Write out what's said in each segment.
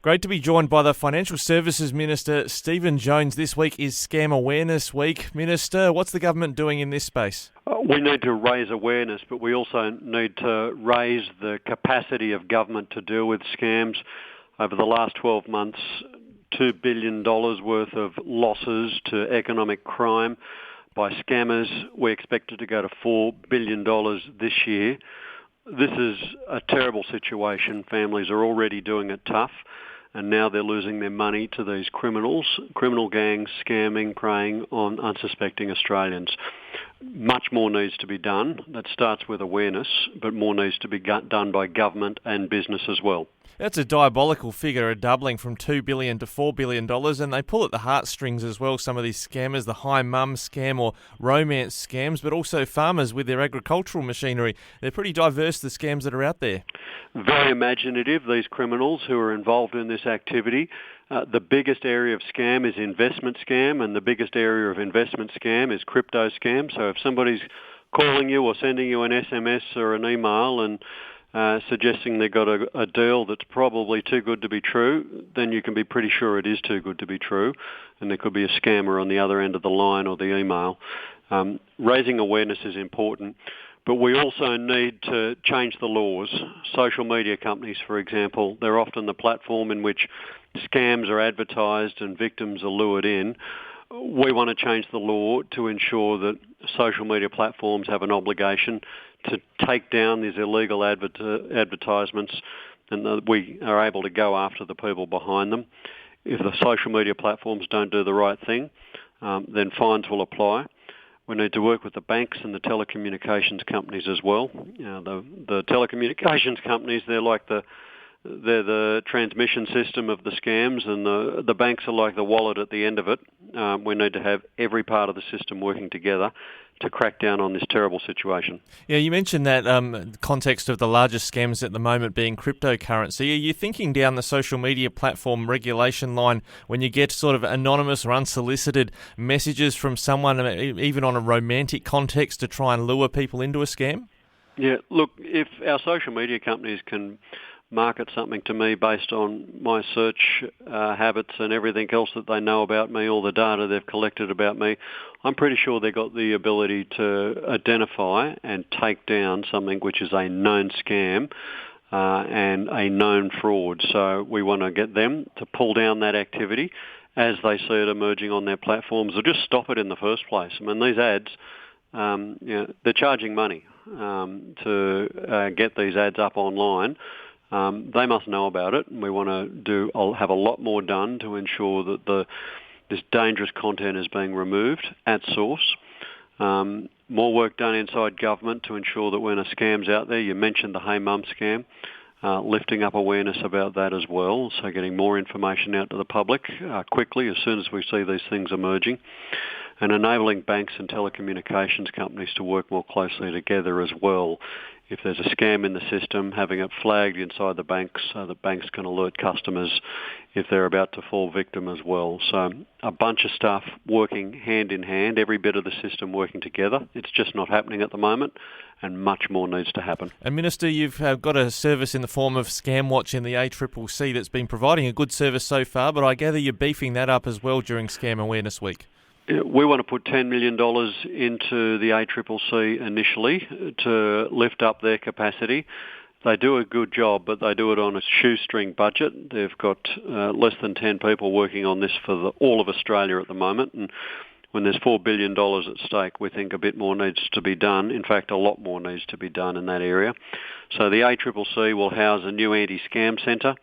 Great to be joined by the Financial Services Minister, Stephen Jones. This week is Scam Awareness Week. Minister, what's the government doing in this space? We need to raise awareness, but we also need to raise the capacity of government to deal with scams. Over the last 12 months, $2 billion worth of losses to economic crime by scammers. We expect it to go to $4 billion this year. This is a terrible situation. Families are already doing it tough, and now they're losing their money to these criminal gangs scamming, preying on unsuspecting Australians. Much more needs to be done. That starts with awareness, but more needs to be done by government and business as well. That's a diabolical figure, a doubling from $2 billion to $4 billion, and they pull at the heartstrings as well, some of these scammers, the high mum scam or romance scams, but also farmers with their agricultural machinery. They're pretty diverse, the scams that are out there. Very imaginative, these criminals who are involved in this activity. The biggest area of scam is investment scam, and the biggest area of investment scam is crypto scam. So if somebody's calling you or sending you an SMS or an email and suggesting they've got a deal that's probably too good to be true, then you can be pretty sure it is too good to be true, and there could be a scammer on the other end of the line or the email. Raising awareness is important, but we also need to change the laws. Social media companies, for example, they're often the platform in which scams are advertised and victims are lured in. We want to change the law to ensure that social media platforms have an obligation to take down these illegal advertisements, and that we are able to go after the people behind them. If the social media platforms don't do the right thing, then fines will apply. We need to work with the banks and the telecommunications companies as well. The telecommunications companies, they're the transmission system of the scams, and the banks are like the wallet at the end of it. We need to have every part of the system working together to crack down on this terrible situation. Yeah, you mentioned that context of the largest scams at the moment being cryptocurrency. Are you thinking down the social media platform regulation line when you get sort of anonymous or unsolicited messages from someone, even on a romantic context, to try and lure people into a scam? Yeah, look, if our social media companies can market something to me based on my search habits and everything else that they know about me, all the data they've collected about me, I'm pretty sure they've got the ability to identify and take down something which is a known scam and a known fraud. So we want to get them to pull down that activity as they see it emerging on their platforms, or just stop it in the first place. I mean, these ads, they're charging money to get these ads up online. They must know about it, and we want to have a lot more done to ensure that this dangerous content is being removed at source. More work done inside government to ensure that when a scam's out there, you mentioned the Hey Mum scam, lifting up awareness about that as well, so getting more information out to the public quickly as soon as we see these things emerging, and enabling banks and telecommunications companies to work more closely together as well. If there's a scam in the system, having it flagged inside the banks so that banks can alert customers if they're about to fall victim as well. So a bunch of stuff working hand in hand, every bit of the system working together. It's just not happening at the moment, and much more needs to happen. And Minister, you've got a service in the form of ScamWatch in the ACCC that's been providing a good service so far, but I gather you're beefing that up as well during Scam Awareness Week. We want to put $10 million into the ACCC initially to lift up their capacity. They do a good job, but they do it on a shoestring budget. They've got less than 10 people working on this for all of Australia at the moment. And when there's $4 billion at stake, we think a bit more needs to be done. In fact, a lot more needs to be done in that area. So the ACCC will house a new anti-scam centre,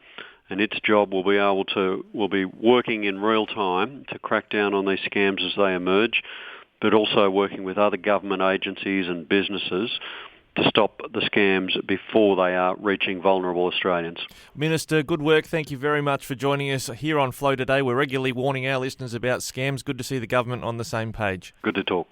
and its job will be working in real time to crack down on these scams as they emerge, but also working with other government agencies and businesses to stop the scams before they are reaching vulnerable Australians. Minister, good work. Thank you very much for joining us here on Flow today. We're regularly warning our listeners about scams. Good to see the government on the same page. Good to talk.